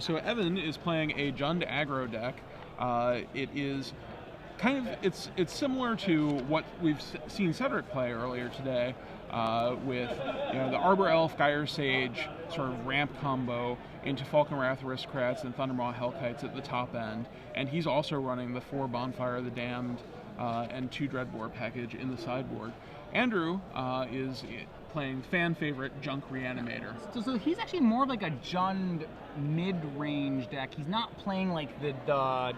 So Evan is playing a Jund aggro deck. It is it's similar to what we've seen Cedric play earlier today, with the Arbor Elf, Gyre Sage sort of ramp combo into Falconwrath Aristocrats and Thundermaw Hellkites at the top end, and he's also running the 4 Bonfire of the Damned and 2 Dreadbore package in the sideboard. Andrew is playing fan favorite Junk Reanimator. So he's actually more of like a Jund mid-range deck. He's not playing like the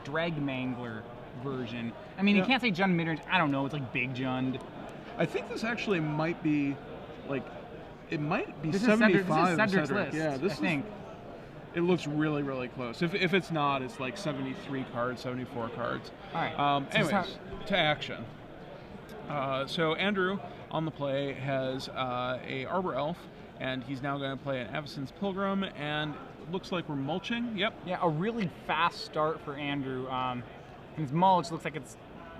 Dreg Mangler version. I mean, you can't say Jund mid-range. I don't know. It's like big Jund. I think this actually might be like, it might be this 75. This is Cedric's list. Yeah, I think. It looks really, really close. If it's not, it's like 73 cards, 74 cards. All right. Anyways, to action. So Andrew on the play has a Arbor Elf, and he's now going to play an Avacyn's Pilgrim, and it looks like we're mulching. Yep. Yeah, a really fast start for Andrew. His mulch looks like it's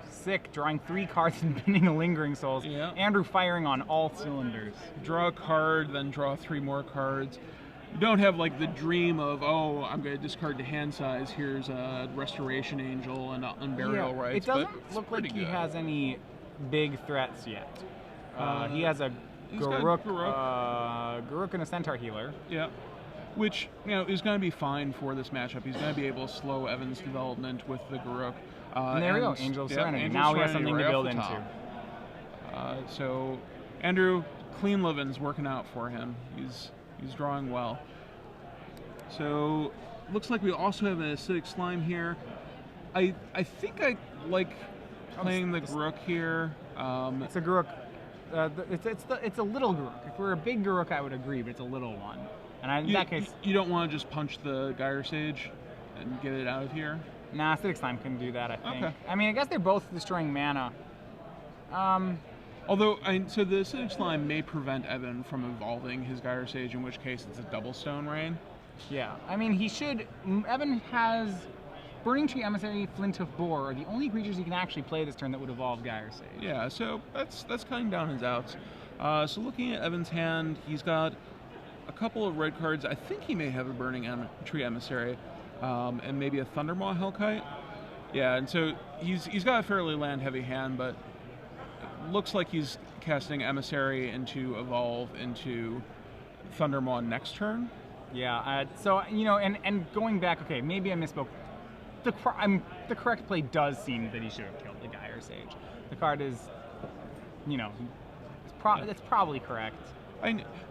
sick, drawing 3 cards and binning a Lingering Souls. Yeah. Andrew firing on all cylinders. Draw a card, then draw 3 more cards. You don't have like the dream of, oh, I'm going to discard to hand size. Here's a Restoration Angel and Unburial Rites. It doesn't look like he has any big threats yet. He has a Garruk and a Centaur Healer. Yeah. Which, is going to be fine for this matchup. He's going to be able to slow Evan's development with the Garruk. And there we go, Angel of Serenity. Now we have something to build into. So, Andrew, clean living's working out for him. He's drawing well. So, looks like we also have an Acidic Slime here. I think I like playing the Garruk here. It's a Garruk. It's a little Garruk. If we're a big Garruk, I would agree, but it's a little one. And in that case, you don't want to just punch the Gyre Sage and get it out of here. Nah, Acidic Slime can do that, I think. Okay. I mean, I guess they're both destroying mana. Although, so the Acidic Slime may prevent Evan from evolving his Gyre Sage, in which case it's a double Stone Rain. Yeah, I mean, he should. Evan has Burning Tree, Emissary, Flint of Boar are the only creatures he can actually play this turn that would evolve Gyre Sage. Yeah, so that's cutting down his outs. So looking at Evan's hand, he's got a couple of red cards. I think he may have a Burning Tree Emissary, and maybe a Thundermaw Hellkite. Yeah, and so he's got a fairly land-heavy hand, but it looks like he's casting Emissary into evolve into Thundermaw next turn. Yeah, so, and going back, okay, maybe I misspoke. The correct play does seem that he should have killed the Gyre Sage. The card is, it's probably correct.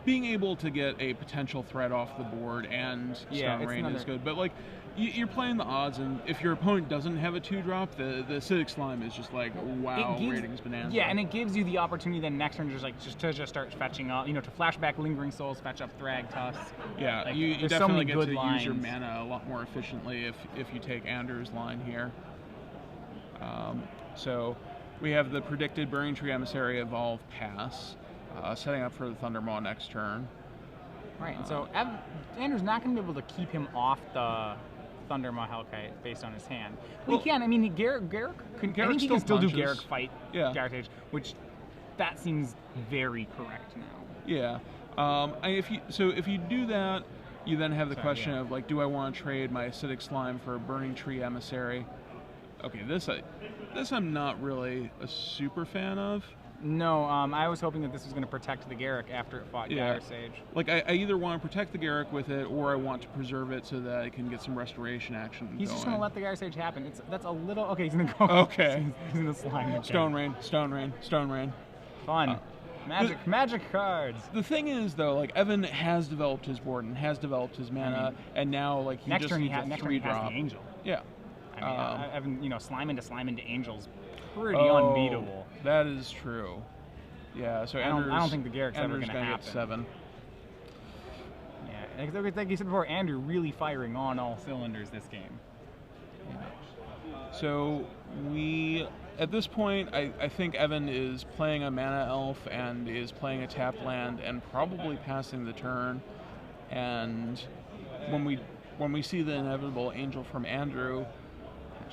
Being able to get a potential threat off the board and Stone Rain is good, but like you're playing the odds, and if your opponent doesn't have a 2-drop, the Acidic Slime is just like, wow, ratings bonanza. Yeah, and it gives you the opportunity then next turn just start fetching up, to flashback Lingering Souls, fetch up Thrag Tusk. Yeah, like, you definitely so get to lines. use your mana a lot more efficiently if you take Andrew's line here. So we have the predicted Burning Tree Emissary evolve pass, setting up for the Thundermaw next turn. Right, and so Andrew's not going to be able to keep him off the Thundermaw Hellkite based on his hand. Well, he can. I mean, Garruk can still do Garruk fight Gyre Sage, which that seems very correct now. Yeah. If you do that, you then have the question of like, do I want to trade my Acidic Slime for a Burning Tree Emissary? Okay, this I'm not really a super fan of. No, I was hoping that this was going to protect the Garruk after it fought Gyre Sage. Like, I either want to protect the Garruk with it, or I want to preserve it so that I can get some restoration action He's going. just going to let the Gyre Sage happen. That's a little... Okay, he's going to go... Okay. He's going to slime again. Stone Rain, Stone Rain, Stone Rain. Fun. Magic cards. The thing is, though, like, Evan has developed his board and has developed his mana, and now, like, he just needs a 3-drop. The Angel. Yeah. I mean, Evan, slime into Angel's pretty unbeatable. That is true. Yeah, so I don't think the Garrick's ever going to happen. Get 7. Yeah, like you said before, Andrew really firing on all cylinders this game. Yeah. So at this point, I think Evan is playing a Mana Elf and is playing a tapped land and probably passing the turn. And when we see the inevitable Angel from Andrew,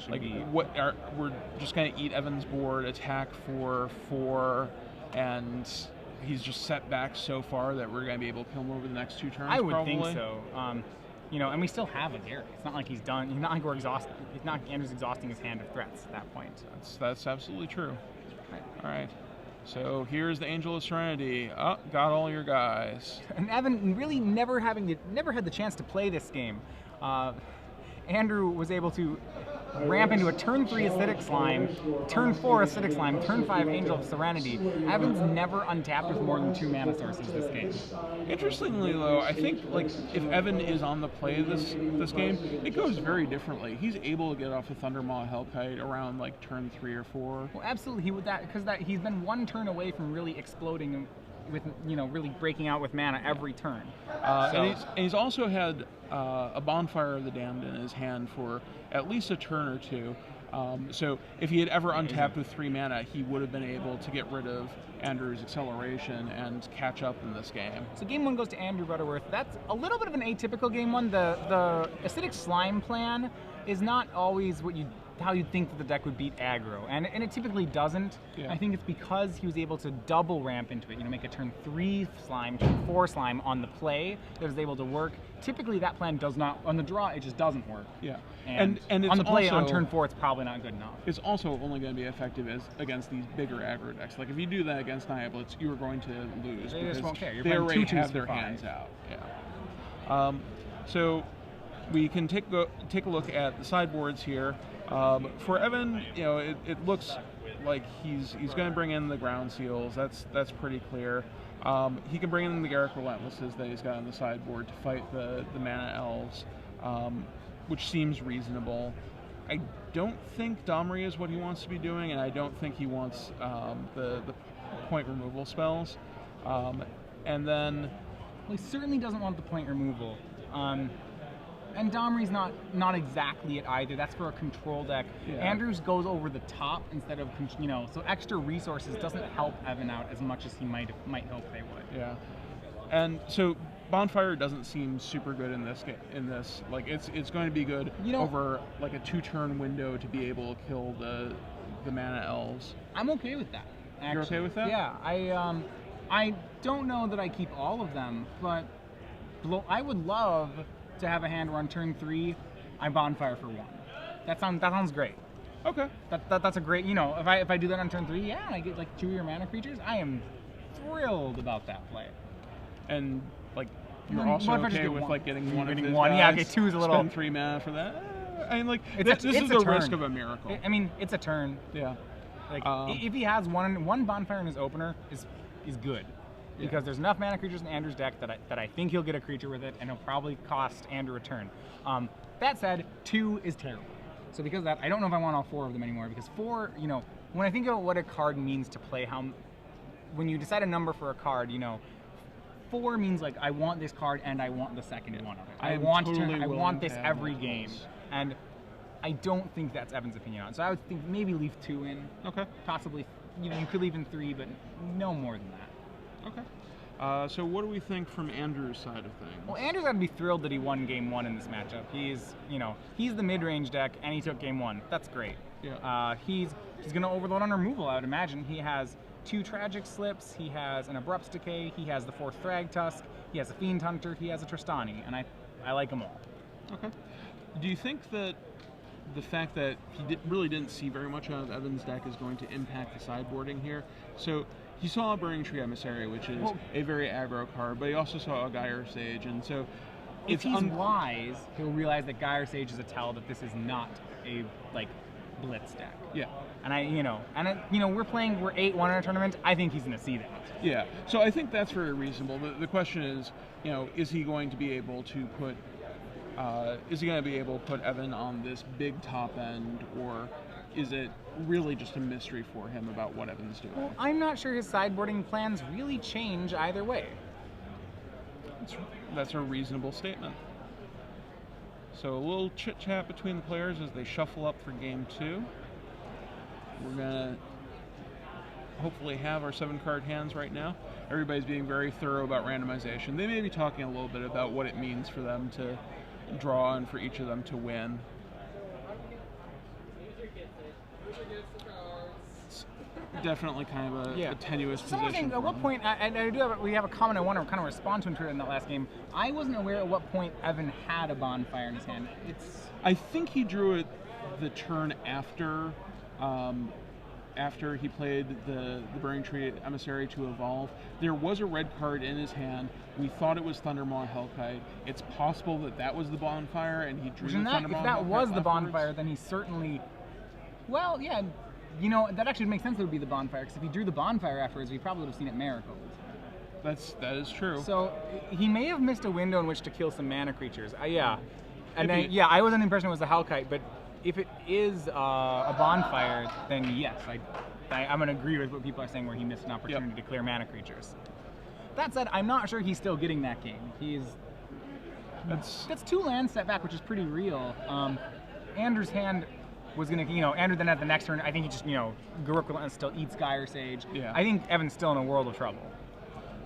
we're just going to eat Evan's board, attack for 4, and he's just set back so far that we're going to be able to kill him over the next 2 turns. I would think so. and we still have a Garrick. It's not like he's done. It's not like we're exhausted. It's not Andrew's exhausting his hand of threats at that point. That's absolutely true. All right. So here's the Angel of Serenity. Oh, got all your guys. And Evan really never had the chance to play this game. Andrew was able to ramp into a turn 3 Acidic Slime, turn 4 Acidic Slime, turn 5 Angel of Serenity. Evan's never untapped with more than 2 mana sources this game. Interestingly, though, I think if Evan is on the play this game, it goes very differently. He's able to get off a Thundermaw Hellkite around turn 3 or 4. Well, absolutely, because he's been 1 turn away from really exploding with really breaking out with mana every turn. And he's also had a Bonfire of the Damned in his hand for at least a turn or 2. So if he had ever untapped with 3 mana, he would have been able to get rid of Andrew's acceleration and catch up in this game. So game 1 goes to Andrew Butterworth. That's a little bit of an atypical game 1. The Acidic Slime plan is not always how you'd think that the deck would beat aggro, and it typically doesn't. Yeah. I think it's because he was able to double ramp into it, make a turn 3 slime, turn 4 slime on the play that was able to work. Typically that plan does not, on the draw, it just doesn't work. Yeah. And it's on the play, also, on turn 4, it's probably not good enough. It's also only going to be effective against these bigger aggro decks. Like if you do that against Nihiblitz, you are going to lose. They just won't care. You're they already 2/2s have their for 5. hands out. Yeah. So we can take a look at the sideboards here. For Evan, it looks like he's going to bring in the Ground Seals. That's pretty clear. He can bring in the Garrick Relentlesses that he's got on the sideboard to fight the Mana Elves, which seems reasonable. I don't think Domri is what he wants to be doing, and I don't think he wants the point removal spells. And then... Well, he certainly doesn't want the point removal. And Domri's not exactly it either. That's for a control deck. Yeah. Andrews goes over the top instead of, so extra resources doesn't help Evan out as much as he might hope they would. Yeah. And so Bonfire doesn't seem super good in this. It's going to be good over a 2-turn window to be able to kill the Mana Elves. I'm okay with that. Actually. You're okay with that? Yeah. I don't know that I keep all of them, but I would love to have a hand where on turn 3 I Bonfire for 1. That sounds great. Okay. That's a great, if I do that on turn 3, yeah, and I get 2 of your mana creatures, I am thrilled about that play. And you're also okay with getting one of his one. Guys, yeah, get 2 is a little. Spend 3 mana for that. I mean, this is a the turn. risk of a miracle. I mean, it's a turn. Yeah. If he has one Bonfire in his opener, is good. Because there's enough mana creatures in Andrew's deck that I think he'll get a creature with it, and he'll probably cost Andrew a turn. That said, 2 is terrible. So because of that, I don't know if I want all 4 of them anymore, because 4, when I think about what a card means to play, when you decide a number for a card, 4 means I want this card and I want the second one of it. I want this every game. And I don't think that's Evan's opinion on it. So I would think maybe leave 2 in. Okay. Possibly, you could leave in 3, but no more than that. Okay. So what do we think from Andrew's side of things? Well, Andrew's got to be thrilled that he won game 1 in this matchup. He's the mid-range deck, and he took game 1. That's great. Yeah. He's going to overload on removal, I would imagine. He has 2 Tragic Slips, he has an Abrupt Decay, he has the 4th Thragtusk, he has a Fiend Hunter, he has a Tristani, and I like them all. Okay. Do you think that the fact that he really didn't see very much out of Evan's deck is going to impact the sideboarding here? So he saw a Burning Tree Emissary, which is a very aggro card, but he also saw a Gyre Sage, and so if he's wise, he'll realize that Gyre Sage is a tell that this is not a blitz deck. Yeah. And we're 8-1 in a tournament. I think he's going to see that. Yeah. So I think that's very reasonable. The question is, is he going to be able to put Evan on this big top end, or is it really just a mystery for him about what Evan's doing? Well, I'm not sure his sideboarding plans really change either way. That's a reasonable statement. So a little chit-chat between the players as they shuffle up for game 2. We're going to hopefully have our 7-card hands right now. Everybody's being very thorough about randomization. They may be talking a little bit about what it means for them to draw and for each of them to win. definitely kind of a tenuous position. At what point, we have a comment I want to kind of respond to in Twitter in that last game. I wasn't aware at what point Evan had a bonfire in his hand. I think he drew it the turn after he played the Burning Tree Emissary to evolve. There was a red card in his hand. We thought it was Thundermaw Hellkite. It's possible that was the bonfire, and he drew the Thundermaw Hellkite. If that was the bonfire, then he certainly... Well, yeah, that actually makes sense that it would be the bonfire, because if he drew the bonfire afterwards, we probably would have seen it miracled. That is true. So he may have missed a window in which to kill some mana creatures. I was under the impression it was the Hellkite, but if it is a bonfire, then yes, I'm going to agree with what people are saying where he missed an opportunity to clear mana creatures. That said, I'm not sure he's still getting that game. That's 2 lands set back, which is pretty real. Andrew's hand was going to, Andrew then at the next turn, I think he just, Garruk Relentless still eats Gyre Sage. Yeah. I think Evan's still in a world of trouble.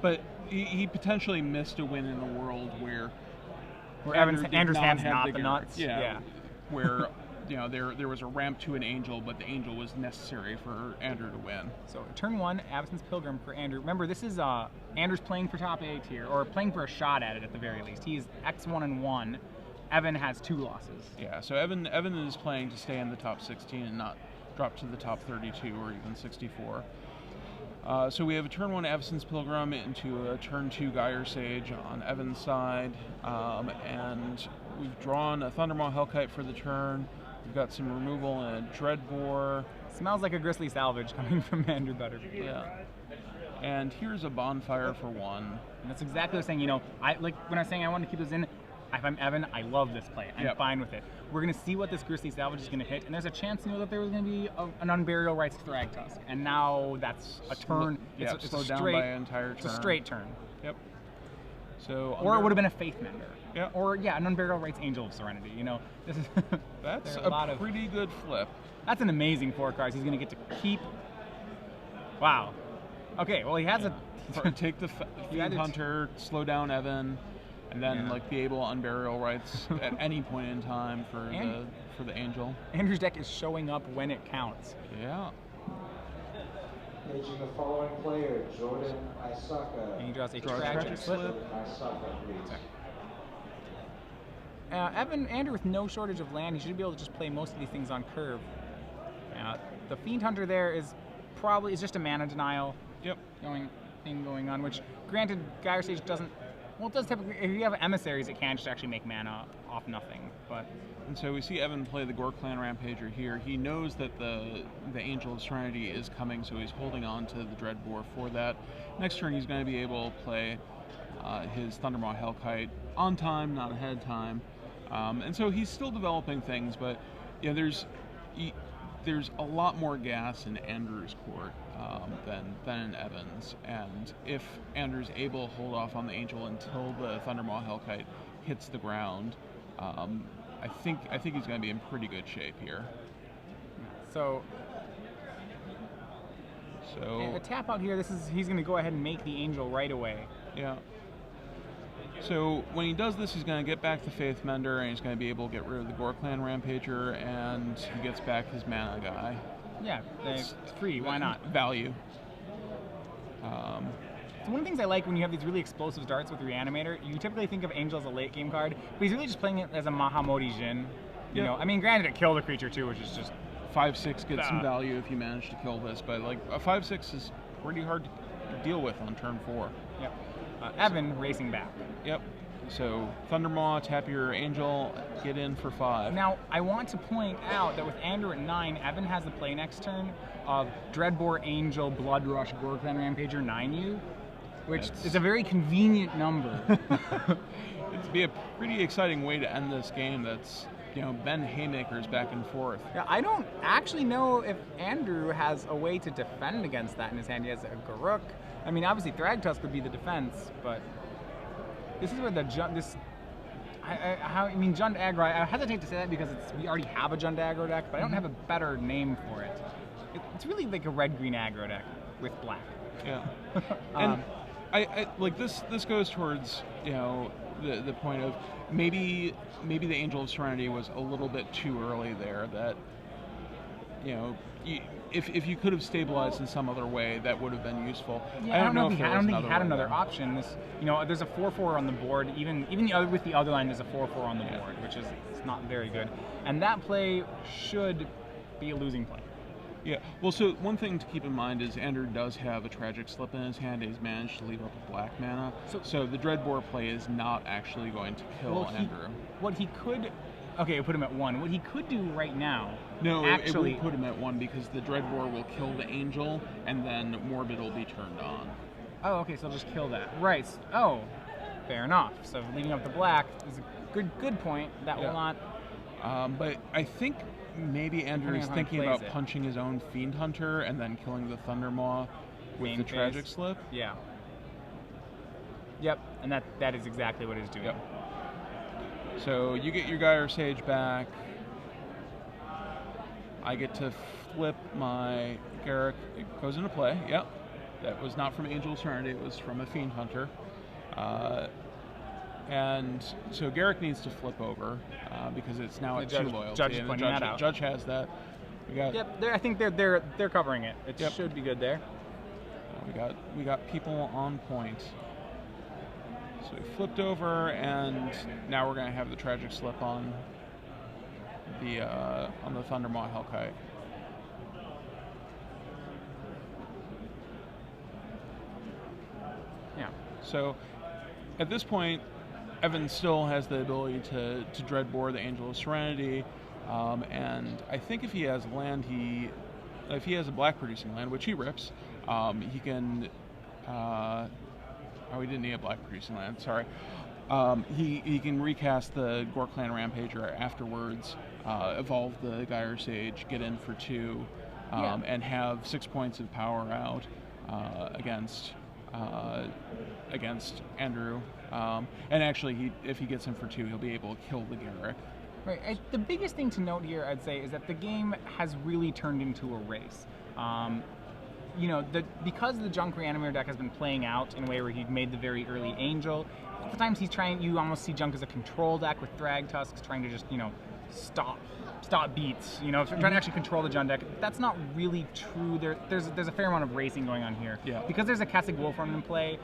But he potentially missed a win in a world where Andrew's hand's not the nuts. Yeah. Where there was a ramp to an Angel, but the Angel was necessary for Andrew to win. So turn 1, Avacyn's Pilgrim for Andrew. Remember, this is Andrew's playing for top 8 here, or playing for a shot at it at the very least. He's X1-1. Evan has 2 losses. Yeah, so Evan is playing to stay in the top 16 and not drop to the top 32 or even 64. So we have a turn 1 Avacyn's Pilgrim into a turn 2 Gyre Sage on Evan's side, and we've drawn a Thundermaw Hellkite for the turn. We've got some removal and a Dreadbore. Smells like a Grisly Salvage coming from Andrew Butterworth. Yeah. And here's a bonfire for 1. And that's exactly what I was saying. When I was saying I wanted to keep this in, if I'm Evan, I love this play. I'm fine with it. We're going to see what this Grisly Salvage is going to hit, and there's a chance that there was going to be an Unburial Rites Thragtusk. And now that's a turn. It's slowed down by an entire turn. It's a straight turn. Yep. So or it would have been a Faith Mender. Yeah. Or an Unburial Rites Angel of Serenity. This is that's a pretty good flip. That's an amazing 4 cards. He's going to get to keep. Wow. Okay. Well, he has take the Fiend Hunter, slow down Evan, and then be able to Unburial Rites at any point in time for the Angel. Andrew's deck is showing up when it counts. Yeah. Paging the following player, Jordan Isaka. And he draws a Tragic Slip. Andrew with no shortage of land, he should be able to just play most of these things on curve. The Fiend Hunter there is just a mana denial going on, which granted Gyre Sage doesn't. Well, it does typically. If you have emissaries, it can just actually make mana off nothing. And so we see Evan play the Gore Clan Rampager here. He knows that the Angel of Serenity is coming, so he's holding on to the Dreadbore for that. Next turn, he's going to be able to play his Thundermaw Hellkite on time, not ahead of time. And so he's still developing things, but there's a lot more gas in Andrew's court than in Evan's. And if Andrew's able to hold off on the Angel until the Thundermaw Hellkite hits the ground, I think he's going to be in pretty good shape here. So a tap out here. He's going to go ahead and make the Angel right away. Yeah. So when he does this, he's going to get back the Faith Mender, and he's going to be able to get rid of the Gore Clan Rampager, and he gets back his mana guy. Yeah, it's free. Why not? Value. So one of the things I like when you have these really explosive darts with Reanimator, you typically think of Angel as a late game card, but he's really just playing it as a Mahamoti Jin. Granted it killed a creature too, which is just 5/6 gets some value if you manage to kill this, but a 5/6 is pretty hard to deal with on turn 4. Yep. Evan racing back. Yep. So Thundermaw, tap your Angel, get in for 5. Now I want to point out that with Andrew at 9, Evan has the play next turn of Dreadbore, Angel, Bloodrush, Gore Clan Rampager, 9U, which is a very convenient number. It'd be a pretty exciting way to end this game. That's Ben haymakers back and forth. Yeah, I don't actually know if Andrew has a way to defend against that in his hand. He has a Garruk. I mean, obviously Thragtusk would be the defense, but this is where the Jund aggro. I hesitate to say that because we already have a Jund aggro deck, but I don't have a better name for it. It's really like a red-green aggro deck with black. Yeah. And I like this. This goes towards the point of maybe the Angel of Serenity was a little bit too early there. That if you could have stabilized in some other way, that would have been useful. Yeah, I don't know if I don't think he had another option. There's a 4/4 on the board. Even with the other line, there's a 4/4 on the board, which is not very good. And that play should be a losing play. Yeah. Well, so one thing to keep in mind is Andrew does have a Tragic Slip in his hand. He's managed to leave up a black mana. So the Dreadbore play is not actually going to kill Andrew. What he could. Okay, put him at 1. What he could do right now... No, it would put him at 1 because the Dreadbore will kill the Angel, and then Morbid will be turned on. Oh, okay, so I'll just kill that. Right. Oh, fair enough. So leaving up the black is a good point. That will not... But I think maybe Andrew is thinking about punching his own Fiend Hunter and then killing the Thundermaw with the Tragic Slip. Yeah. Yep, and that is exactly what he's doing. Yep. So you get your Gyre Sage back. I get to flip my Garruk. It goes into play. Yep. That was not from Angel of Serenity. It was from a Fiend Hunter. And so Garruk needs to flip over because it's now at 2 loyalty. Judge is pointing that out. Judge has that. We got. Yep. I think they're covering it. It should be good there. We got people on point. So we flipped over, and now we're going to have the Tragic Slip on the Thundermaw Hellkite. Yeah. So at this point, Evan still has the ability to Dreadbore the Angel of Serenity, and I think if he has land, if he has a black producing land, which he rips, he can. Oh, he didn't need a black producing land, sorry. He can recast the Gore Clan Rampager afterwards, evolve the Gyre Sage, get in for 2, and have 6 points of power out against Andrew. And actually, if he gets in for 2, he'll be able to kill the Garruk. Right. The biggest thing to note here, I'd say, is that the game has really turned into a race. Because the Junk Reanimator deck has been playing out in a way where he made the very early Angel, at the times you almost see Junk as a control deck with Thrag Tusks trying to just, stop beats, trying to actually control the Jund deck. That's not really true. There's a fair amount of racing going on here. Yeah. Because there's a Kessig Wolfrun in play,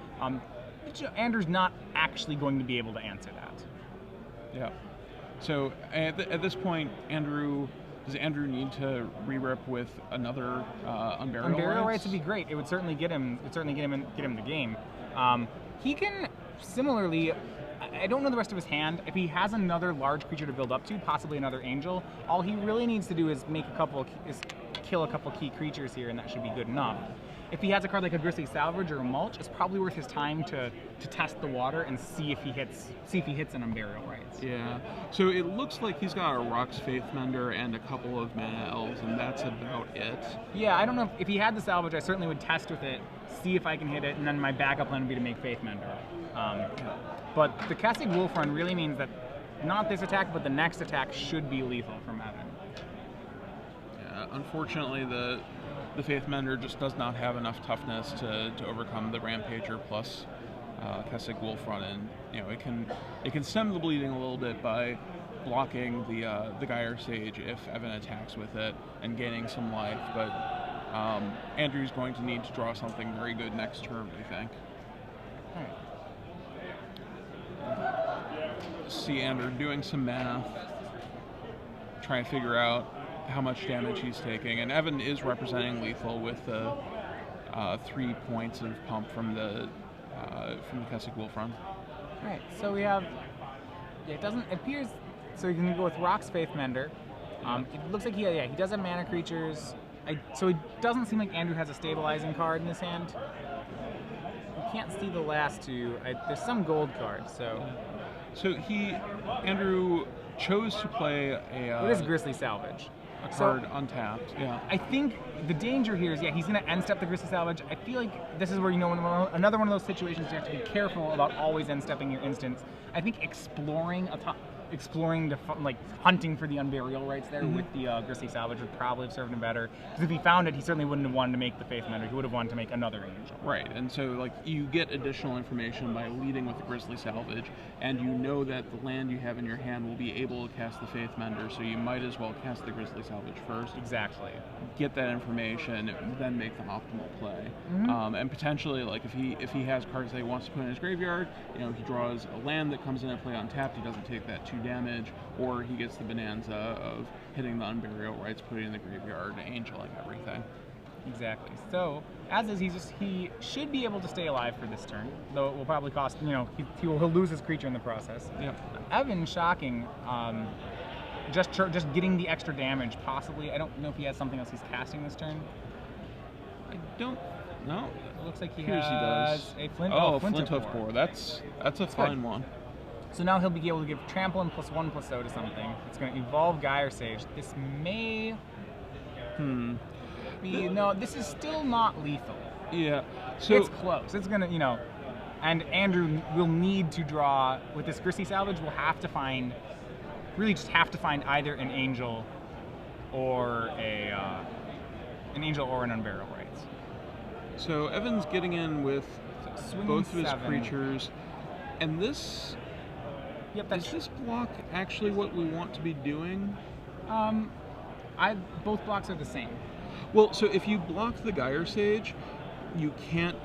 Andrew's not actually going to be able to answer that. Yeah. So at this point, does Andrew need to re-rip with another Unburial Rites? Unburial Rites would be great. It would certainly get him the game. He can similarly. I don't know the rest of his hand. If he has another large creature to build up to, possibly another Angel, all he really needs to do is kill a couple key creatures here, and that should be good enough. If he has a card like a Grisly Salvage or a Mulch, it's probably worth his time to test the water and see if he hits an Unburial Rites. Yeah. So it looks like he's got a Rock's Faithmender and a couple of Mana Elves, and that's about it. Yeah, I don't know. If he had the Salvage, I certainly would test with it, see if I can hit it, and then my backup plan would be to make Faithmender. But the Kessig Wolfrun really means that not this attack, but the next attack should be lethal from Evan. Yeah, unfortunately, the Faithmender just does not have enough toughness to overcome the Rampager plus Kessig Wolfrun, and it can stem the bleeding a little bit by blocking the Gyre Sage if Evan attacks with it and gaining some life. But Andrew's going to need to draw something very good next turn, I think. See Andrew doing some math, trying to figure out how much damage he's taking, and Evan is representing lethal with the 3 points of pump from the Kessig Wolfrun. All right, so we have. It appears. So you can go with Rock's Faithmender. It looks like he does have mana creatures. So it doesn't seem like Andrew has a stabilizing card in his hand. You can't see the last two. There's some gold cards, so. So Andrew chose to play a. What is Grisly Salvage? A card untapped. Yeah. I think the danger here is he's going to end step the Grisly Salvage. I feel like this is where another one of those situations you have to be careful about always end stepping your instants. I think exploring exploring, like hunting for the unburial rights there with the Grisly Salvage would probably have served him better. Because if he found it, he certainly wouldn't have wanted to make the Faith Mender. He would have wanted to make another Angel. Right, and so like you get additional information by leading with the Grisly Salvage, and you know that the land you have in your hand will be able to cast the Faith Mender, so you might as well cast the Grisly Salvage first. Exactly. Get that information, then make the optimal play. And potentially, like if he has cards that he wants to put in his graveyard, he draws a land that comes into play untapped. He doesn't take that 2 damage, or he gets the bonanza of hitting the unburial rights, putting it in the graveyard, angeling everything. Exactly. So, as is, he should be able to stay alive for this turn, though it will probably cost, he'll lose his creature in the process. Yep. Evan, shocking, just getting the extra damage, possibly. I don't know if he has something else he's casting this turn. I don't know. It looks like he Here's has he does. a Flint. Oh, Flint of Bore. That's a fine one. So now he'll be able to give trample and +1/+0 to something. It's going to evolve Gyre Sage. This may... No, this is still not lethal. Yeah. So it's close. It's going to, and Andrew will need to draw, with this Grisly Salvage, we'll have to find, really just have to find either an Angel or an Unburial Rights. So Evan's getting in with both of his creatures, and this... Yep, is this block actually what we want to be doing? Both blocks are the same. Well, so if you block the Gyre Sage, you can't...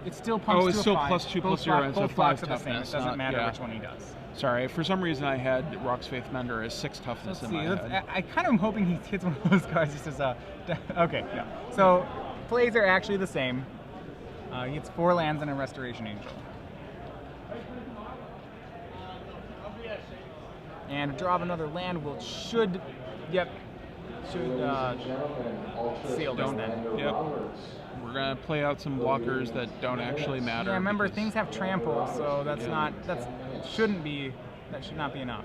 it's still +2/+5. Oh, it's still +2/+0, and so both 5 blocks are the toughness. same. It doesn't matter which one he does. Sorry, for some reason I had Rock's Faith Mender as 6 toughness in my head. I kind of am hoping he hits one of those cards just as okay, yeah. So, plays are actually the same. He gets 4 lands and a Restoration Angel. And draw another land should seal this then. Yep. We're gonna play out some blockers that don't actually matter. Yeah, remember things have trample, so that should not be enough.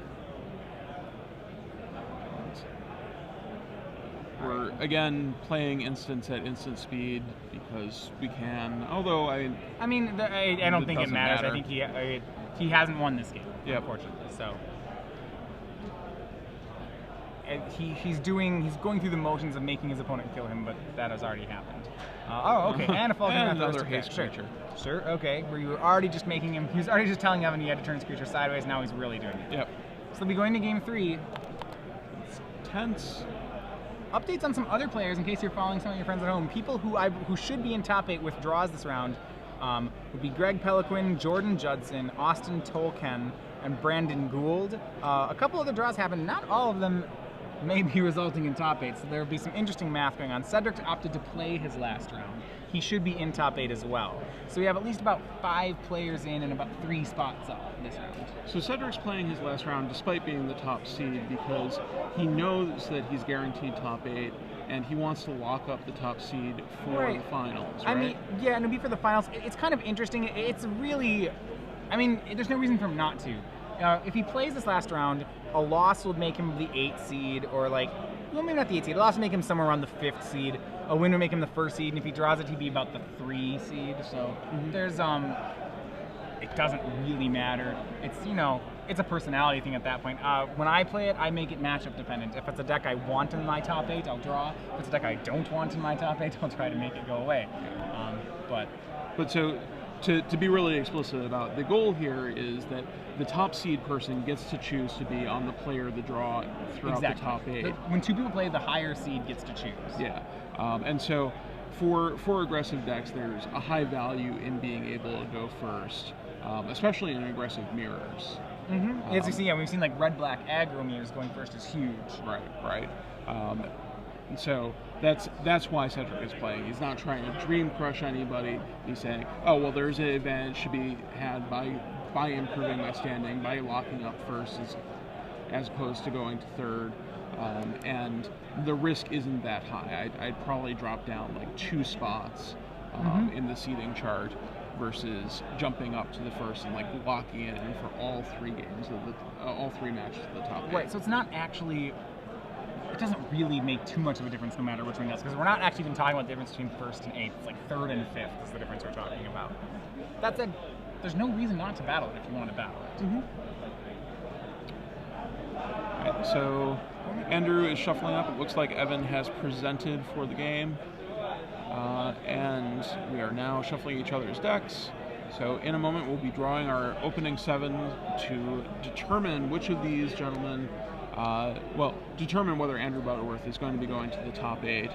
We're again playing instants at instant speed because we can. Although I don't think it matters. I think he hasn't won this game, unfortunately. So. He's going through the motions of making his opponent kill him, but that has already happened. Okay, and a Falcon another haste creature. Sure, okay. Where you were already just making him, he was already just telling Evan he had to turn his creature sideways, now he's really doing it. Yep. So we'll be going to game 3. It's tense. Updates on some other players in case you're following some of your friends at home. People who should be in top 8 with draws this round would be Greg Peliquin, Jordan Judson, Austin Tolkien, and Brandon Gould. A couple other draws happened, not all of them may be resulting in top 8, so there will be some interesting math going on. Cedric opted to play his last round. He should be in top 8 as well. So we have at least about 5 players in and about 3 spots off this round. So Cedric's playing his last round despite being the top seed because he knows that he's guaranteed top 8 and he wants to lock up the top seed for the finals, right? And it'll be for the finals. It's kind of interesting. It's really, there's no reason for him not to. If he plays this last round, a loss would make him the 8th seed, or maybe not the 8th seed. A loss would make him somewhere around the 5th seed. A win would make him the 1st seed, and if he draws it, he'd be about the 3 seed. So there's it doesn't really matter. It's it's a personality thing at that point. When I play it, I make it matchup dependent. If it's a deck I want in my top 8, I'll draw. If it's a deck I don't want in my top 8, I'll try to make it go away. But so. To be really explicit about, the goal here is that the top seed person gets to choose to be on the player of the draw throughout the top 8. When 2 people play, the higher seed gets to choose. Yeah, and so for aggressive decks, there's a high value in being able to go first, especially in aggressive mirrors. As you see, we've seen red-black aggro mirrors going first is huge. Right. And so that's why Cedric is playing. He's not trying to dream crush anybody. He's saying, oh, well, there's an advantage to be had by improving my standing, by locking up first as opposed to going to 3rd. And the risk isn't that high. I'd probably drop down 2 spots in the seeding chart versus jumping up to the 1st and locking it in for all 3 games of all 3 matches of the top 8. Right. So it's not actually. It doesn't really make too much of a difference no matter which one does, because we're not actually even talking about the difference between 1st and 8th. It's 3rd and 5th is the difference we're talking about. That said, there's no reason not to battle it if you want to battle it. so Andrew is shuffling up. It looks like Evan has presented for the game. And we are now shuffling each other's decks. So in a moment we'll be drawing our opening 7 to determine which of these gentlemen, determine whether Andrew Butterworth is going to be going to the top 8,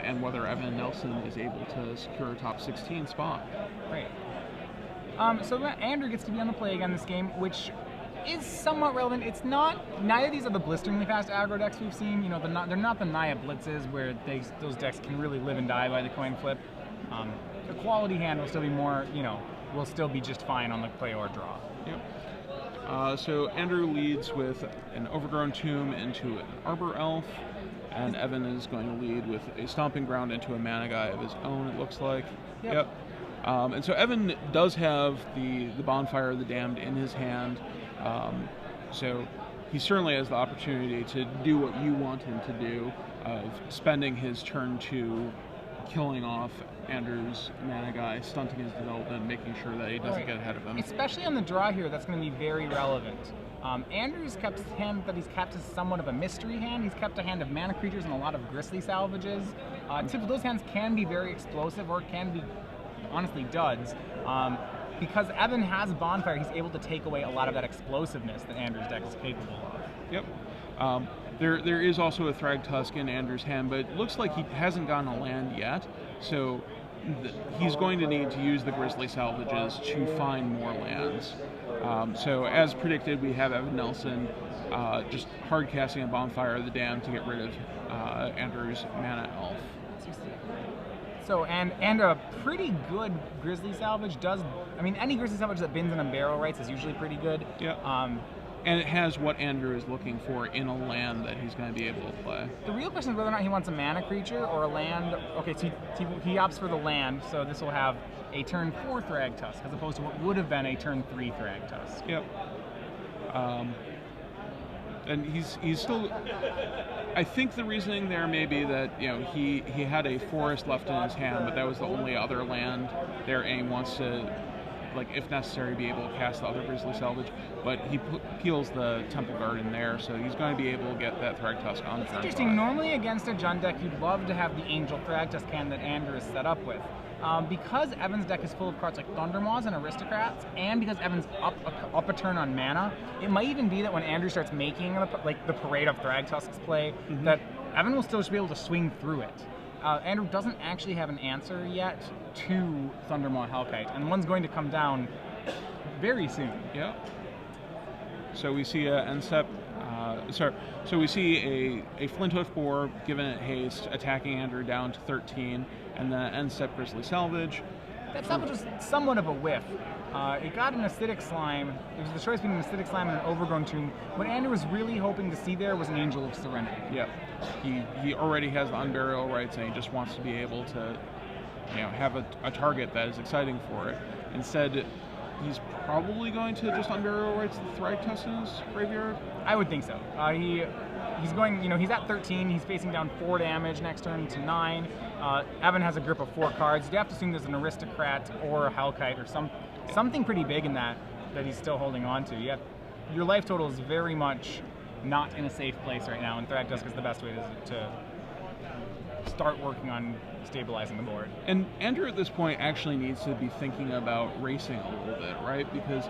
and whether Evan Nelson is able to secure a top 16 spot. Right. So Andrew gets to be on the play again this game, which is somewhat relevant. It's not. Neither of these are the blisteringly fast aggro decks we've seen. You know, they're not the Naya Blitzes where those decks can really live and die by the coin flip. The quality hand will still be more. You know, will still be just fine on the play or draw. Yep. So Andrew leads with an Overgrown Tomb into an Arbor Elf, and Evan is going to lead with a Stomping Ground into a Mana Guy of his own. It looks like. Yep. And so Evan does have the Bonfire of the Damned in his hand. So he certainly has the opportunity to do what you want him to do, of spending his turn 2, killing off Andrew's Mana Guy, stunting his development, making sure that he doesn't get ahead of him. Especially on the draw here, that's going to be very relevant. Andrew's kept his hand that he's kept is somewhat of a mystery hand. He's kept a hand of mana creatures and a lot of Grisly salvages. Typically, those hands can be very explosive or can be, honestly, duds. Because Evan has Bonfire, he's able to take away a lot of that explosiveness that Andrew's deck is capable of. Yep. There is also a Thragtusk in Andrew's hand, but it looks like he hasn't gotten a land yet, so he's going to need to use the Grisly salvages to find more lands. So as predicted, we have Evan Nelson just hard casting a Bonfire of the Damned to get rid of Andrew's Mana Elf. So, and a pretty good Grisly salvage does, I mean, any Grisly salvage that bins in a barrel rights is usually pretty good. Yeah. And it has what Andrew is looking for in a land that he's going to be able to play. The real question is whether or not he wants a mana creature or a land. Okay, so he opts for the land, so this will have a turn 4 Thragtusk as opposed to what would have been a turn 3 Thragtusk. Yep. And he's still. I think the reasoning there may be that, you know, he had a forest left in his hand, but that was the only other land there, and he wants to, like, if necessary, be able to cast the other Grisly salvage. But he peels the Temple Garden there, so he's going to be able to get that Thragtusk on the turn. Interesting. 5. Normally against a Jund deck, you'd love to have the Angel Thragtusk hand that Andrew is set up with. Because Evan's deck is full of cards like Thundermaws and Aristocrats, and because Evan's up a turn on mana, it might even be that when Andrew starts making the Parade of Thragtusks play, that Evan will still just be able to swing through it. Andrew doesn't actually have an answer yet to Thundermaw Hellkite, and one's going to come down very soon. Yeah. So we see a Ensep. So we see a Flinthoof Boar, given it haste, attacking Andrew down to 13, and the Ensep Grisly Salvage. That salvage was somewhat of a whiff. It got an Acidic Slime. It was the choice between an Acidic Slime and an Overgrown Tomb. What Andrew was really hoping to see there was an Angel of Serenity. Yep. He already has the Unburial Rights, and he just wants to be able to, you know, have a target that is exciting for it. Instead, he's probably going to just Unburial Rights the Thragtusk's graveyard. I would think so. He's going, you know, he's at 13. He's facing down 4 damage next turn to 9. Evan has a grip of 4 cards. You have to assume there's an Aristocrat or a Hellkite or something pretty big in that he's still holding on to. Your life total is very much not in a safe place right now, and Thragtusk is the best way to start working on stabilizing the board. And Andrew at this point actually needs to be thinking about racing a little bit, right? Because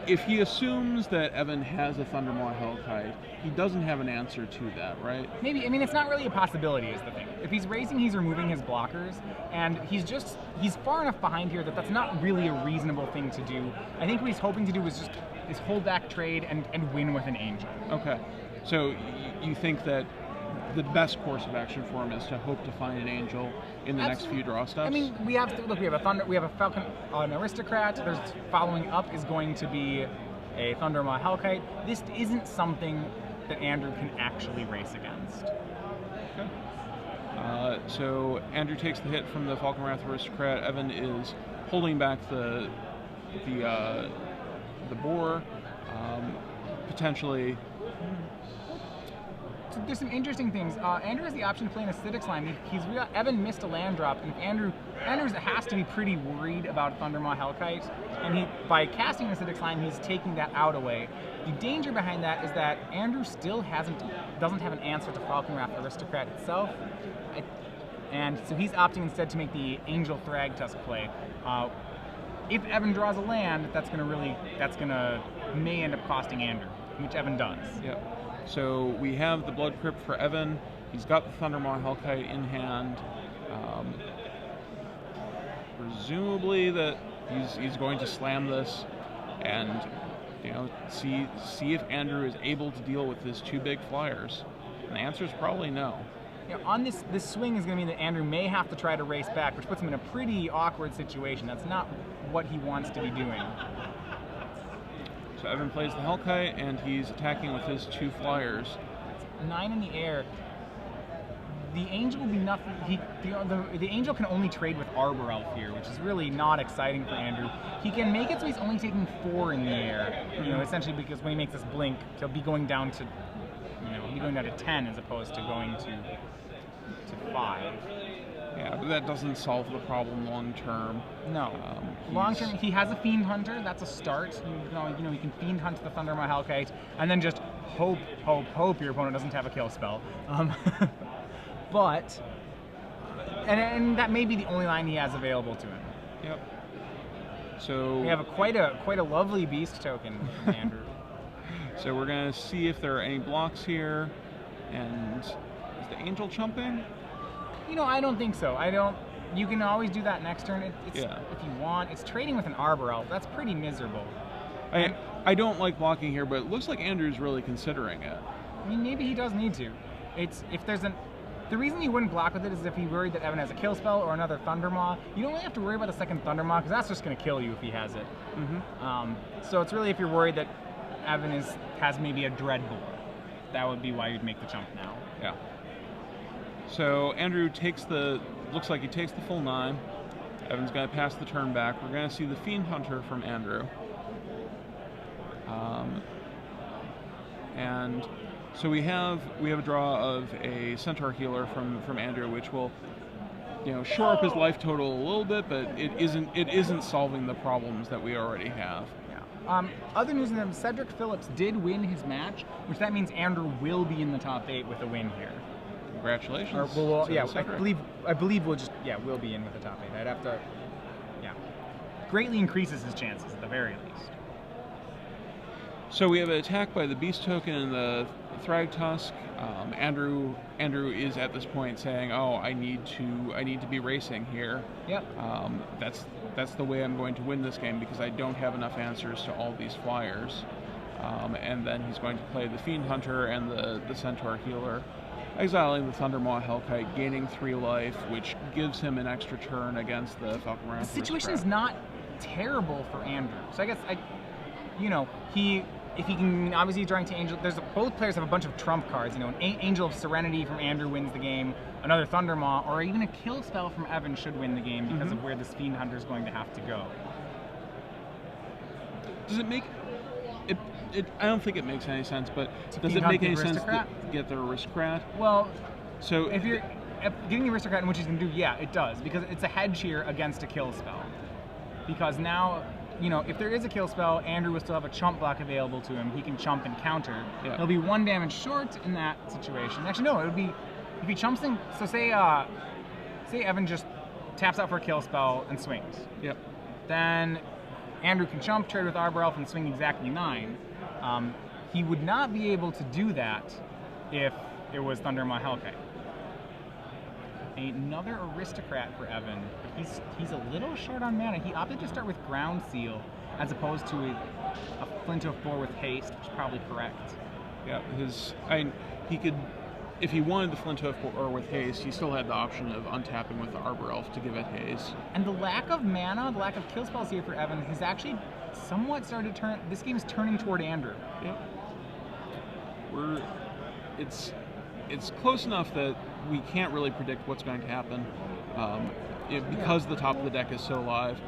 if he assumes that Evan has a Thundermaw Hellkite, he doesn't have an answer to that, right? Maybe. I mean, it's not really a possibility is the thing. If he's racing, he's removing his blockers, and he's far enough behind here that that's not really a reasonable thing to do. I think what he's hoping to do is hold back trade and win with an Angel. Okay. So you think that the best course of action for him is to hope to find an Angel in the next few draw steps? I mean, we have a Falcon, an Aristocrat. There's following up is going to be a Thundermaw Hellkite. This isn't something that Andrew can actually race against. Okay. So Andrew takes the hit from the Falconwrath Aristocrat. Evan is holding back the boar, potentially. There's some interesting things. Andrew has the option to play an Acidic Slime. Evan missed a land drop, and Andrew has to be pretty worried about Thundermaw Hellkite. And by casting Acidic Slime, he's taking that out away. The danger behind that is that Andrew still doesn't have an answer to Falcon Wrath Aristocrat itself. And so he's opting instead to make the Angel Thragtusk play. If Evan draws a land, that's gonna may end up costing Andrew, which Evan does. Yep. So we have the Blood Crypt for Evan. He's got the Thundermaw Hellkite in hand. Presumably that he's going to slam this, and see if Andrew is able to deal with his 2 big flyers. And the answer is probably no. On this swing is going to mean that Andrew may have to try to race back, which puts him in a pretty awkward situation. That's not what he wants to be doing. So Evan plays the Hellkite, and he's attacking with his 2 flyers. 9 in the air. The Angel will be nothing. The Angel can only trade with Arbor Elf here, which is really not exciting for Andrew. He can make it so he's only taking 4 in the air. Essentially because when he makes this blink, he'll be going down to, he'll be going down to 10 as opposed to going to 5. Yeah, but that doesn't solve the problem long term. No. Long term, he has a Fiend Hunter. That's a start. He can Fiend Hunt the Thundermaw Hellkite, and then just hope your opponent doesn't have a kill spell. But, and that may be the only line he has available to him. Yep. So we have quite a lovely beast token from Andrew. So we're gonna see if there are any blocks here, and is the Angel chumping? I don't think so. You can always do that next turn. If you want. It's trading with an Arbor Elf. That's pretty miserable. I don't like blocking here, but it looks like Andrew's really considering it. Maybe he does need to. The reason you wouldn't block with it is if you're worried that Evan has a kill spell or another Thundermaw. You don't really have to worry about the second Thundermaw because that's just going to kill you if he has it. So it's really if you're worried that Evan has maybe a Dreadbore. That would be why you'd make the jump now. Yeah. So Andrew looks like he takes the full 9. Evan's going to pass the turn back. We're going to see the Fiend Hunter from Andrew. And so we have a draw of a Centaur Healer from Andrew, which will shore up his life total a little bit, but it isn't solving the problems that we already have. Other news than Cedric Phillips did win his match, which that means Andrew will be in the top 8 with a win here. Congratulations. I believe we'll be in with the top 8. I'd have to, greatly increases his chances at the very least. So we have an attack by the Beast token and the Thragtusk. Andrew is at this point saying, "Oh, I need to be racing here. Yep. That's the way I'm going to win this game because I don't have enough answers to all these flyers." And then he's going to play the Fiend Hunter and the Centaur Healer, exiling the Thundermaw Hellkite, gaining 3 life, which gives him an extra turn against the Falcon Wrath. The situation is not terrible for Andrew. So I guess if he can, obviously he's drawing to Angel. Both players have a bunch of trump cards. An Angel of Serenity from Andrew wins the game. Another Thundermaw, or even a kill spell from Evan should win the game because of where this Fiend Hunter is going to have to go. Does it make it? I don't think it makes any sense. But does it make any sense to get the Aristocrat? Well, so if you're getting the Aristocrat and what he's going to do, yeah, it does because it's a hedge here against a kill spell. Because now, if there is a kill spell, Andrew will still have a chump block available to him. He can chump and counter. Yeah. He'll be 1 damage short in that situation. Actually, no, it would be if he chumps in. So say Evan just taps out for a kill spell and swings. Yep. Then Andrew can chump, trade with Arbor Elf, and swing exactly 9. He would not be able to do that if it was Thundermaw Hellkite. Another Aristocrat for Evan. He's a little short on mana. He opted to start with Ground Seal as opposed to a Flint of 4 with haste, which is probably correct. Yeah, he could, if he wanted the Flint of 4 with haste, he still had the option of untapping with the Arbor Elf to give it haste. And the lack of mana, the lack of kill spells here for Evan has actually somewhat started to turn. This game is turning toward Andrew. Yep. It's close enough that we can't really predict what's going to happen because the top of the deck is so live.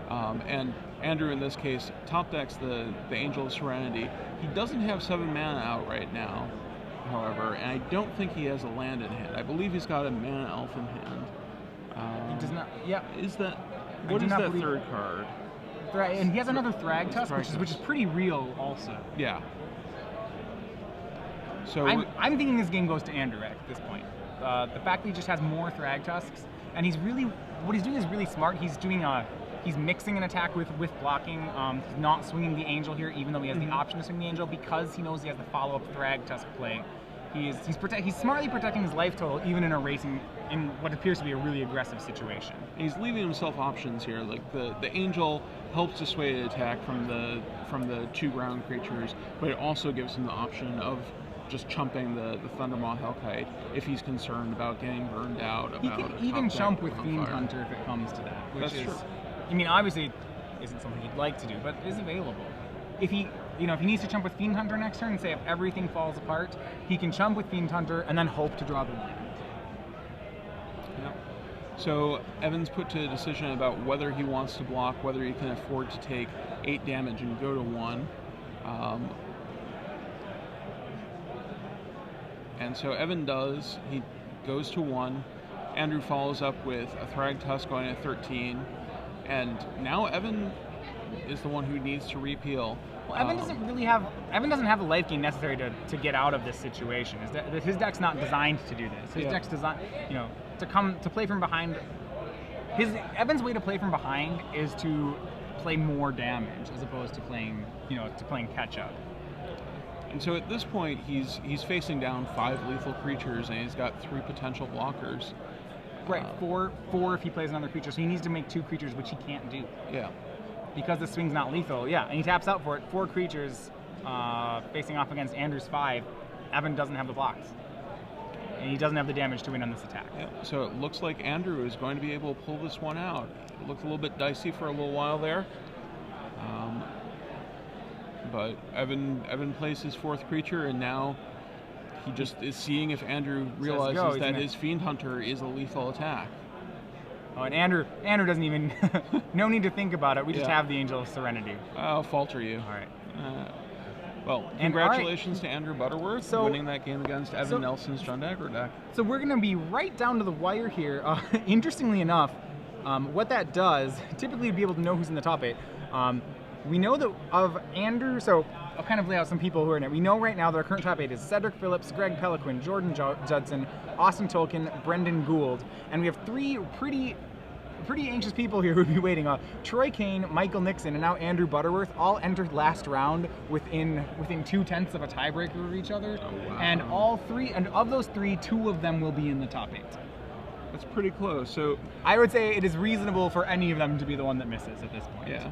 And Andrew, in this case, top decks the Angel of Serenity. He doesn't have 7 mana out right now, however, and I don't think he has a land in hand. I believe he's got a Mana Elf in hand. He does not. Yeah. What is that third card? And he has another Thrag Tusk, which is pretty real also. Yeah. So I'm thinking this game goes to Andrew at this point. The fact that he just has more Thrag Tusks, and what he's doing is really smart. He's mixing an attack with blocking. He's not swinging the Angel here, even though he has the option to swing the Angel, because he knows he has the follow-up Thrag Tusk play. He's smartly protecting his life total, even in in what appears to be a really aggressive situation. He's leaving himself options here. Like the Angel helps dissuade an attack from the 2 ground creatures, but it also gives him the option of just chumping the Thundermaw Hellkite if he's concerned about getting burned out. He can even chump with Fiend Hunter if it comes to that, which is, I mean, obviously isn't something he'd like to do, but is available. If he needs to chump with Fiend Hunter next turn, and say if everything falls apart, he can chump with Fiend Hunter and then hope to draw the land. Yep. So Evan's put to a decision about whether he wants to block, whether he can afford to take 8 damage and go to 1. And so Evan does. He goes to 1. Andrew follows up with a Thrag Tusk going at 13. And now Evan is the one who needs to repeal. Well, Evan doesn't have the life gain necessary to get out of this situation. His deck's not designed to do this. His deck's designed, to play from behind. Evan's way to play from behind is to play more damage as opposed to playing catch up. And so at this point, he's facing down 5 lethal creatures, and he's got 3 potential blockers. Right, 4 if he plays another creature. So he needs to make 2 creatures, which he can't do. Yeah. Because the swing's not lethal, yeah. And he taps out for it. 4 creatures facing off against Andrew's 5. Evan doesn't have the blocks. And he doesn't have the damage to win on this attack. Yeah. So it looks like Andrew is going to be able to pull this one out. It looked a little bit dicey for a little while there. But Evan plays his 4th creature, and now he just is seeing if Andrew realizes that his Fiend Hunter is a lethal attack. Oh, and Andrew doesn't even, no need to think about it. We just have the Angel of Serenity. I'll falter you. All right. Well, congratulations to Andrew Butterworth winning that game against Evan Nelson's Jund Aggro deck. So we're going to be right down to the wire here. Interestingly enough, what that does, typically to be able to know who's in the top 8, we know that of Andrew, so I'll kind of lay out some people who are in it. We know right now that our current top 8 is Cedric Phillips, Greg Peliquin, Jordan Judson, Austin Tolkien, Brendan Gould, and we have 3 pretty anxious people here who'd be waiting. Troy Kane, Michael Nixon, and now Andrew Butterworth all entered last round within 2/10 of a tiebreaker of each other. Oh, wow. And all 3, and of those 3, 2 of them will be in the top 8. That's pretty close. So I would say it is reasonable for any of them to be the one that misses at this point. Yeah.